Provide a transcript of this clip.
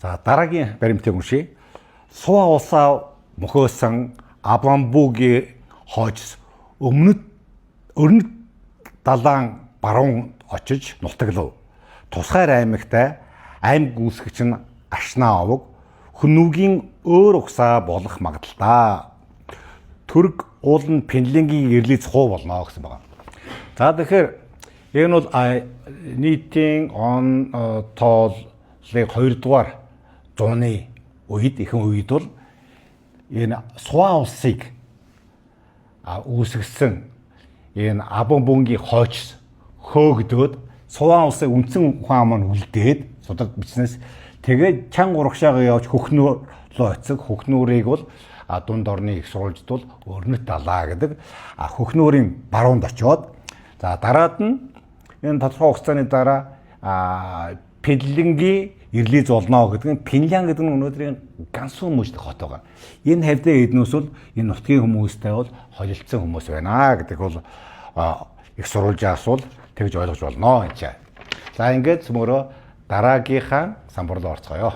За дараагийн баримтыг уншия. Сува улсаа мөхөөсөн Абамбугийн хойч өрнөд далайн баруун очиж нутаглав. Тусгай аймагтай аймаг гүйцэтгэгч нь Ашнаа овог Хүнүүгийн өөр угсаа болох магадaltaа. Түрэг уул нь Финляндийн ирлиц хуу болно гэсэн байна. За тэгэхээр энэ бол нийтийн он тооллыг 2 дугаар зууны үед ихэнх үед бол энэ Сува улсыг үүсгэсэн энэ Абамбунгийн хойч хөөгдөөд Сува улсын үндсэн ухаан маань үлдээд судаг бичснээс тэгээд чанга урагшаага явж Хөхнөөрөө очив. Хөхнөөрийг бол дунд орны их сурвалжд бол өрнөт далаа гэдэг. Хөхнөөрийн баруунд очиод за дараад нь энэ тодорхой хугацааны дараа Финляндийн ирлиз болно гэдэг нь Финлянд гэдэг нь өнөөдрийн Гансү мужид хот байгаа. Энэ хавьдаа эднээс бол энэ нутгийн хүмүүстэй бол холилдсон хүмүүс байна гэдэг бол их сурвалжаас бол тэгж ойлгож болно энэ ч. За ингээд цөмөрөө дараагийнхаа самбар руу орцгоё.